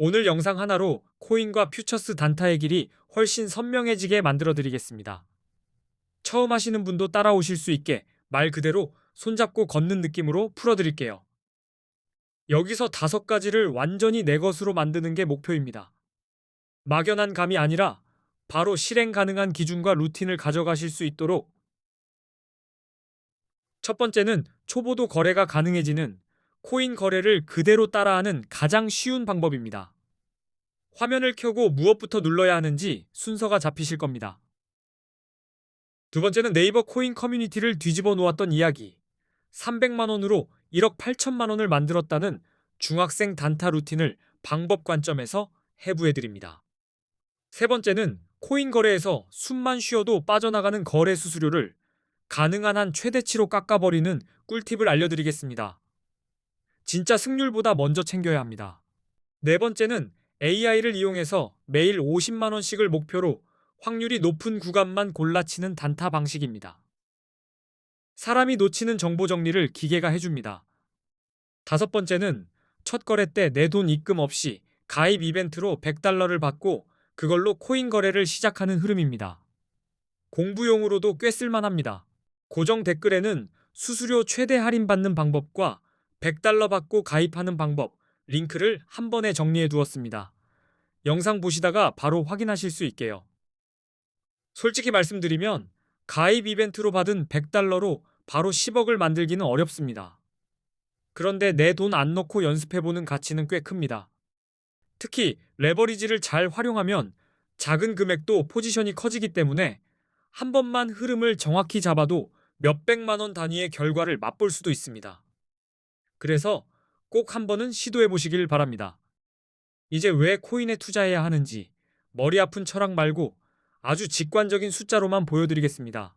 오늘 영상 하나로 코인과 퓨처스 단타의 길이 훨씬 선명해지게 만들어 드리겠습니다. 처음 하시는 분도 따라오실 수 있게 말 그대로 손잡고 걷는 느낌으로 풀어드릴게요. 여기서 5가지를 완전히 내 것으로 만드는 게 목표입니다. 막연한 감이 아니라 바로 실행 가능한 기준과 루틴을 가져가실 수 있도록. 첫 번째는 초보도 거래가 가능해지는 코인 거래를 그대로 따라하는 가장 쉬운 방법입니다. 화면을 켜고 무엇부터 눌러야 하는지 순서가 잡히실 겁니다. 두 번째는 네이버 코인 커뮤니티를 뒤집어 놓았던 이야기. 300만 원으로 1억 8천만 원을 만들었다는 중학생 단타 루틴을 방법 관점에서 해부해 드립니다. 세 번째는 코인 거래에서 숨만 쉬어도 빠져나가는 거래 수수료를 가능한 한 최대치로 깎아버리는 꿀팁을 알려드리겠습니다. 진짜 승률보다 먼저 챙겨야 합니다. 네 번째는 AI를 이용해서 매일 50만 원씩을 목표로 확률이 높은 구간만 골라치는 단타 방식입니다. 사람이 놓치는 정보 정리를 기계가 해줍니다. 다섯 번째는 첫 거래 때 내 돈 입금 없이 가입 이벤트로 100달러를 받고 그걸로 코인 거래를 시작하는 흐름입니다. 공부용으로도 꽤 쓸만합니다. 고정 댓글에는 수수료 최대 할인받는 방법과 100달러 받고 가입하는 방법, 링크를 한 번에 정리해 두었습니다. 영상 보시다가 바로 확인하실 수 있게요. 솔직히 말씀드리면 가입 이벤트로 받은 100달러로 바로 10억을 만들기는 어렵습니다. 그런데 내 돈 안 넣고 연습해보는 가치는 꽤 큽니다. 특히 레버리지를 잘 활용하면 작은 금액도 포지션이 커지기 때문에 한 번만 흐름을 정확히 잡아도 몇백만 원 단위의 결과를 맛볼 수도 있습니다. 그래서 꼭 한 번은 시도해 보시길 바랍니다. 이제 왜 코인에 투자해야 하는지 머리 아픈 철학 말고 아주 직관적인 숫자로만 보여드리겠습니다.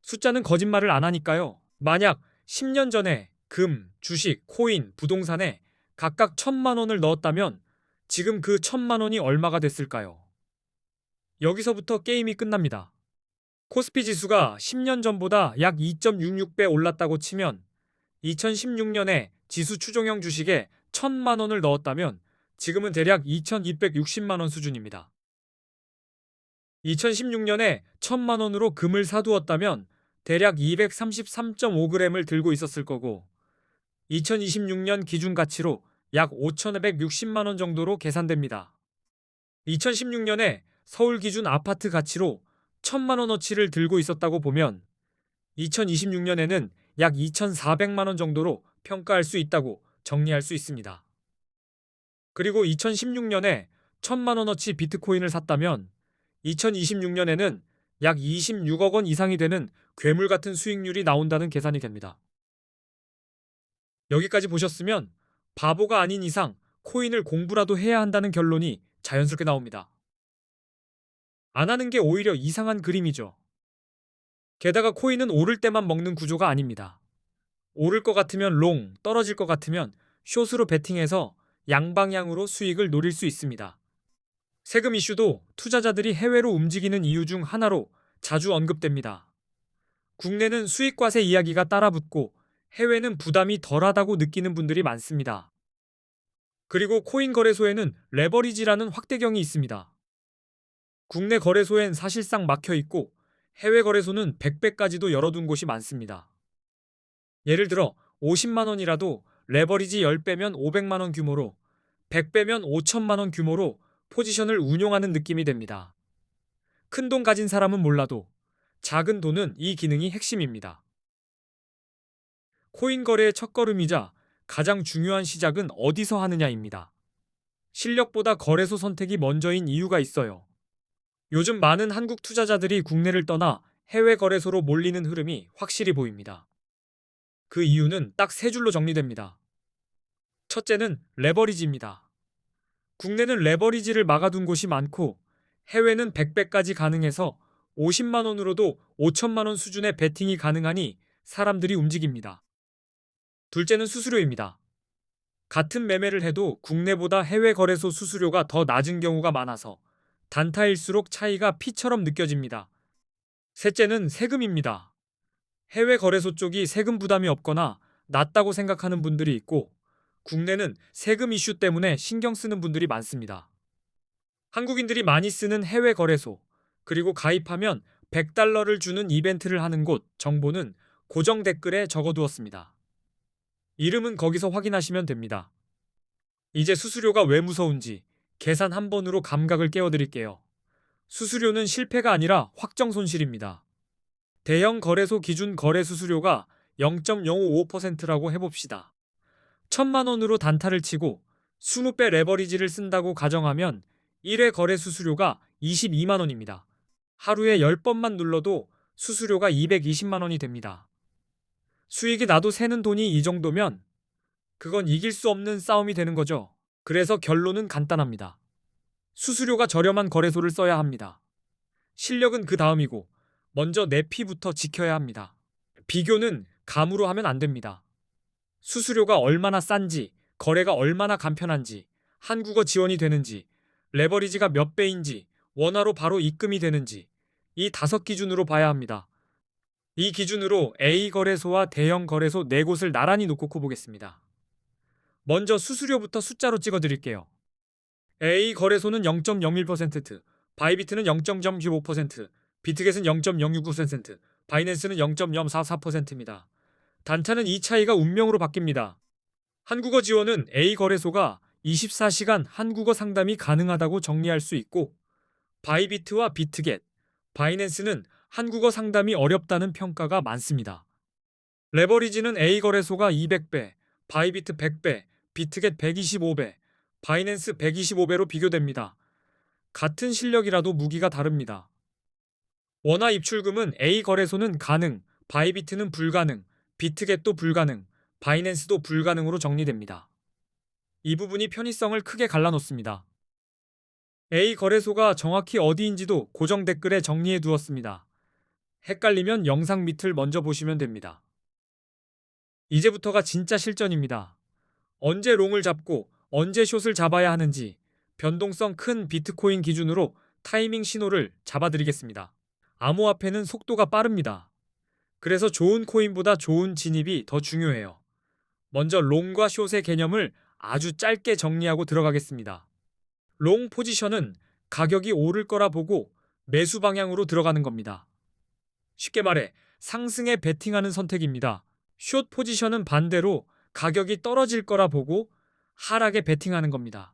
숫자는 거짓말을 안 하니까요. 만약 10년 전에 금, 주식, 코인, 부동산에 각각 1,000만 원을 넣었다면 지금 그 1,000만 원이 얼마가 됐을까요? 여기서부터 게임이 끝납니다. 코스피 지수가 10년 전보다 약 2.66배 올랐다고 치면 2016년에 지수 추종형 주식에 1,000만 원을 넣었다면 지금은 대략 2,260만 원 수준입니다. 2016년에 1,000만 원으로 금을 사두었다면 대략 233.5g을 들고 있었을 거고 2026년 기준 가치로 약 5,260만 원 정도로 계산됩니다. 2016년에 서울 기준 아파트 가치로 1,000만 원어치를 들고 있었다고 보면 2026년에는 약 2,400만 원 정도로 평가할 수 있다고 정리할 수 있습니다. 그리고 2016년에 1,000만 원어치 비트코인을 샀다면 2026년에는 약 26억 원 이상이 되는 괴물 같은 수익률이 나온다는 계산이 됩니다. 여기까지 보셨으면 바보가 아닌 이상 코인을 공부라도 해야 한다는 결론이 자연스럽게 나옵니다. 안 하는 게 오히려 이상한 그림이죠. 게다가 코인은 오를 때만 먹는 구조가 아닙니다. 오를 것 같으면 롱, 떨어질 것 같으면 숏으로 베팅해서 양방향으로 수익을 노릴 수 있습니다. 세금 이슈도 투자자들이 해외로 움직이는 이유 중 하나로 자주 언급됩니다. 국내는 수익과세 이야기가 따라붙고 해외는 부담이 덜하다고 느끼는 분들이 많습니다. 그리고 코인 거래소에는 레버리지라는 확대경이 있습니다. 국내 거래소엔 사실상 막혀 있고 해외 거래소는 100배까지도 열어둔 곳이 많습니다. 예를 들어 50만 원이라도 레버리지 10배면 500만 원 규모로 100배면 5천만 원 규모로 포지션을 운용하는 느낌이 됩니다. 큰 돈 가진 사람은 몰라도 작은 돈은 이 기능이 핵심입니다. 코인 거래의 첫걸음이자 가장 중요한 시작은 어디서 하느냐입니다. 실력보다 거래소 선택이 먼저인 이유가 있어요. 요즘 많은 한국 투자자들이 국내를 떠나 해외 거래소로 몰리는 흐름이 확실히 보입니다. 그 이유는 딱 3줄로 정리됩니다. 첫째는 레버리지입니다. 국내는 레버리지를 막아둔 곳이 많고 해외는 100배까지 가능해서 50만 원으로도 5천만 원 수준의 베팅이 가능하니 사람들이 움직입니다. 둘째는 수수료입니다. 같은 매매를 해도 국내보다 해외 거래소 수수료가 더 낮은 경우가 많아서 단타일수록 차이가 피처럼 느껴집니다. 셋째는 세금입니다. 해외 거래소 쪽이 세금 부담이 없거나 낮다고 생각하는 분들이 있고 국내는 세금 이슈 때문에 신경 쓰는 분들이 많습니다. 한국인들이 많이 쓰는 해외 거래소, 그리고 가입하면 $100를 주는 이벤트를 하는 곳 정보는 고정 댓글에 적어두었습니다. 이름은 거기서 확인하시면 됩니다. 이제 수수료가 왜 무서운지 계산 한 번으로 감각을 깨워드릴게요. 수수료는 실패가 아니라 확정 손실입니다. 대형 거래소 기준 거래 수수료가 0.055%라고 해봅시다. 1,000만 원으로 단타를 치고 20배 레버리지를 쓴다고 가정하면 1회 거래 수수료가 22만 원입니다. 하루에 10번만 눌러도 수수료가 220만 원이 됩니다. 수익이 나도 새는 돈이 이 정도면 그건 이길 수 없는 싸움이 되는 거죠. 그래서 결론은 간단합니다. 수수료가 저렴한 거래소를 써야 합니다. 실력은 그 다음이고 먼저 내 피부터 지켜야 합니다. 비교는 감으로 하면 안 됩니다. 수수료가 얼마나 싼지, 거래가 얼마나 간편한지, 한국어 지원이 되는지, 레버리지가 몇 배인지, 원화로 바로 입금이 되는지 이 5기준으로 봐야 합니다. 이 기준으로 A 거래소와 대형 거래소 4곳을 나란히 놓고 보겠습니다. 먼저 수수료부터 숫자로 찍어드릴게요. A 거래소는 0.01%, 바이비트는 0.095%, 비트겟은 0.069%, 바이낸스는 0.044%입니다. 단타는 이 차이가 운명으로 바뀝니다. 한국어 지원은 A 거래소가 24시간 한국어 상담이 가능하다고 정리할 수 있고, 바이비트와 비트겟, 바이낸스는 한국어 상담이 어렵다는 평가가 많습니다. 레버리지는 A 거래소가 200배, 바이비트 100배, 비트겟 125배, 바이낸스 125배로 비교됩니다. 같은 실력이라도 무기가 다릅니다. 원화 입출금은 A 거래소는 가능, 바이비트는 불가능, 비트겟도 불가능, 바이낸스도 불가능으로 정리됩니다. 이 부분이 편의성을 크게 갈라놓습니다. A 거래소가 정확히 어디인지도 고정 댓글에 정리해 두었습니다. 헷갈리면 영상 밑을 먼저 보시면 됩니다. 이제부터가 진짜 실전입니다. 언제 롱을 잡고 언제 숏을 잡아야 하는지 변동성 큰 비트코인 기준으로 타이밍 신호를 잡아드리겠습니다. 암호화폐는 속도가 빠릅니다. 그래서 좋은 코인보다 좋은 진입이 더 중요해요. 먼저 롱과 숏의 개념을 아주 짧게 정리하고 들어가겠습니다. 롱 포지션은 가격이 오를 거라 보고 매수 방향으로 들어가는 겁니다. 쉽게 말해 상승에 베팅하는 선택입니다. 숏 포지션은 반대로 가격이 떨어질 거라 보고 하락에 베팅하는 겁니다.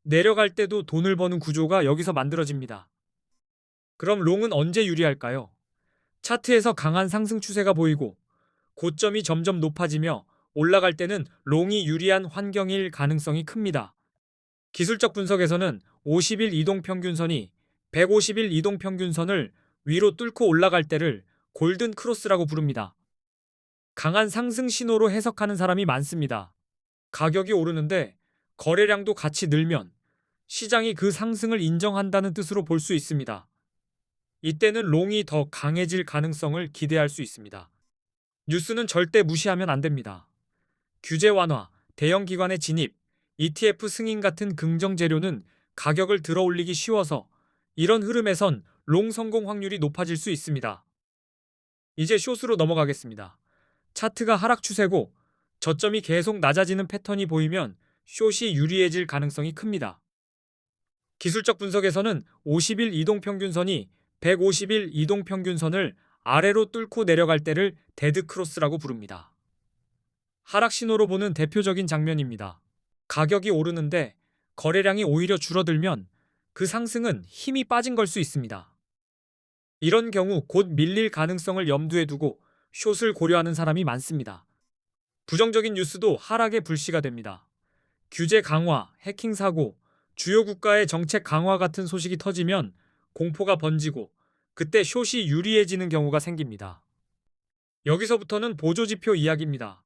내려갈 때도 돈을 버는 구조가 여기서 만들어집니다. 그럼 롱은 언제 유리할까요? 차트에서 강한 상승 추세가 보이고 고점이 점점 높아지며 올라갈 때는 롱이 유리한 환경일 가능성이 큽니다. 기술적 분석에서는 50일 이동평균선이 150일 이동평균선을 위로 뚫고 올라갈 때를 골든 크로스라고 부릅니다. 강한 상승 신호로 해석하는 사람이 많습니다. 가격이 오르는데 거래량도 같이 늘면 시장이 그 상승을 인정한다는 뜻으로 볼 수 있습니다. 이때는 롱이 더 강해질 가능성을 기대할 수 있습니다. 뉴스는 절대 무시하면 안 됩니다. 규제 완화, 대형 기관의 진입, ETF 승인 같은 긍정 재료는 가격을 들어올리기 쉬워서 이런 흐름에선 롱 성공 확률이 높아질 수 있습니다. 이제 숏으로 넘어가겠습니다. 차트가 하락 추세고 저점이 계속 낮아지는 패턴이 보이면 숏이 유리해질 가능성이 큽니다. 기술적 분석에서는 50일 이동평균선이 150일 이동평균선을 아래로 뚫고 내려갈 때를 데드크로스라고 부릅니다. 하락 신호로 보는 대표적인 장면입니다. 가격이 오르는데 거래량이 오히려 줄어들면 그 상승은 힘이 빠진 걸 수 있습니다. 이런 경우 곧 밀릴 가능성을 염두에 두고 숏을 고려하는 사람이 많습니다. 부정적인 뉴스도 하락의 불씨가 됩니다. 규제 강화, 해킹 사고, 주요 국가의 정책 강화 같은 소식이 터지면 공포가 번지고 그때 숏이 유리해지는 경우가 생깁니다. 여기서부터는 보조지표 이야기입니다.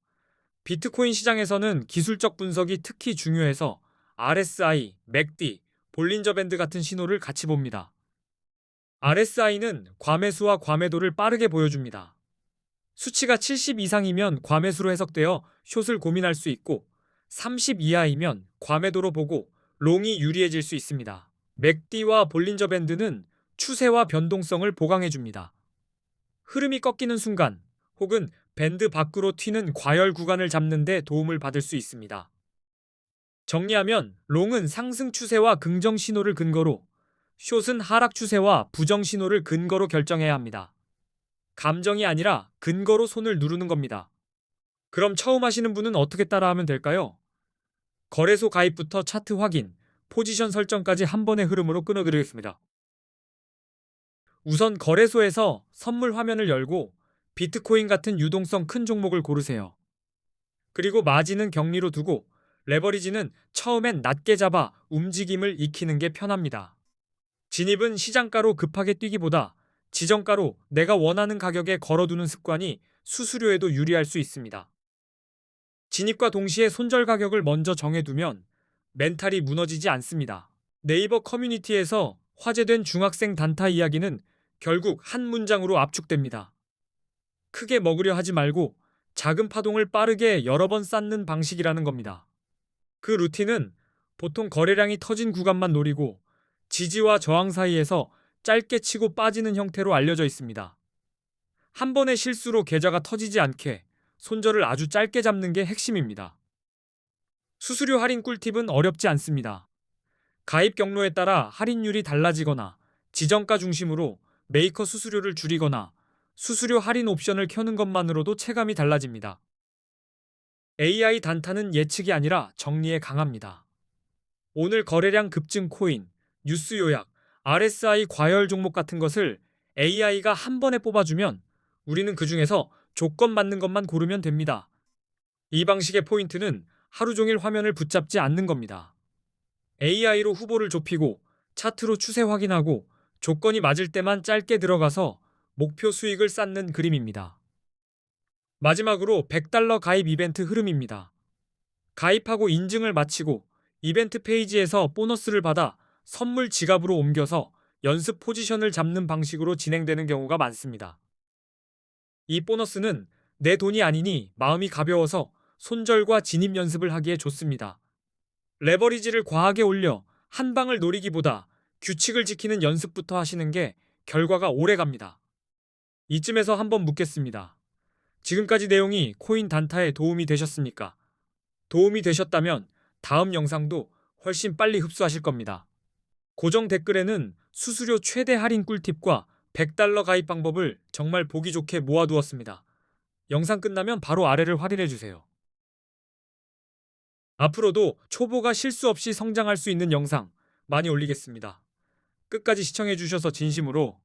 비트코인 시장에서는 기술적 분석이 특히 중요해서 RSI, 맥디, 볼린저 밴드 같은 신호를 같이 봅니다. RSI는 과매수와 과매도를 빠르게 보여줍니다. 수치가 70 이상이면 과매수로 해석되어 숏을 고민할 수 있고 30 이하이면 과매도로 보고 롱이 유리해질 수 있습니다. 맥디와 볼린저 밴드는 추세와 변동성을 보강해줍니다. 흐름이 꺾이는 순간 혹은 밴드 밖으로 튀는 과열 구간을 잡는 데 도움을 받을 수 있습니다. 정리하면 롱은 상승 추세와 긍정 신호를 근거로, 숏은 하락 추세와 부정 신호를 근거로 결정해야 합니다. 감정이 아니라 근거로 손을 누르는 겁니다. 그럼 처음 하시는 분은 어떻게 따라하면 될까요? 거래소 가입부터 차트 확인, 포지션 설정까지 한 번의 흐름으로 끊어드리겠습니다. 우선 거래소에서 선물 화면을 열고 비트코인 같은 유동성 큰 종목을 고르세요. 그리고 마진은 격리로 두고 레버리지는 처음엔 낮게 잡아 움직임을 익히는 게 편합니다. 진입은 시장가로 급하게 뛰기보다 지정가로 내가 원하는 가격에 걸어두는 습관이 수수료에도 유리할 수 있습니다. 진입과 동시에 손절 가격을 먼저 정해두면 멘탈이 무너지지 않습니다. 네이버 커뮤니티에서 화제된 중학생 단타 이야기는 결국 한 문장으로 압축됩니다. 크게 먹으려 하지 말고 작은 파동을 빠르게 여러 번 쌓는 방식이라는 겁니다. 그 루틴은 보통 거래량이 터진 구간만 노리고 지지와 저항 사이에서 짧게 치고 빠지는 형태로 알려져 있습니다. 한 번의 실수로 계좌가 터지지 않게 손절을 아주 짧게 잡는 게 핵심입니다. 수수료 할인 꿀팁은 어렵지 않습니다. 가입 경로에 따라 할인율이 달라지거나 지정가 중심으로 메이커 수수료를 줄이거나 수수료 할인 옵션을 켜는 것만으로도 체감이 달라집니다. AI 단타는 예측이 아니라 정리에 강합니다. 오늘 거래량 급증 코인, 뉴스 요약, RSI 과열 종목 같은 것을 AI가 한 번에 뽑아주면 우리는 그 중에서 조건 맞는 것만 고르면 됩니다. 이 방식의 포인트는 하루 종일 화면을 붙잡지 않는 겁니다. AI로 후보를 좁히고 차트로 추세 확인하고 조건이 맞을 때만 짧게 들어가서 목표 수익을 쌓는 그림입니다. 마지막으로 $100 가입 이벤트 흐름입니다. 가입하고 인증을 마치고 이벤트 페이지에서 보너스를 받아 선물 지갑으로 옮겨서 연습 포지션을 잡는 방식으로 진행되는 경우가 많습니다. 이 보너스는 내 돈이 아니니 마음이 가벼워서 손절과 진입 연습을 하기에 좋습니다. 레버리지를 과하게 올려 한 방을 노리기보다 규칙을 지키는 연습부터 하시는 게 결과가 오래 갑니다. 이쯤에서 한번 묻겠습니다. 지금까지 내용이 코인 단타에 도움이 되셨습니까? 도움이 되셨다면 다음 영상도 훨씬 빨리 흡수하실 겁니다. 고정 댓글에는 수수료 최대 할인 꿀팁과 $100 가입 방법을 정말 보기 좋게 모아두었습니다. 영상 끝나면 바로 아래를 확인해주세요. 앞으로도 초보가 실수 없이 성장할 수 있는 영상 많이 올리겠습니다. 끝까지 시청해주셔서 진심으로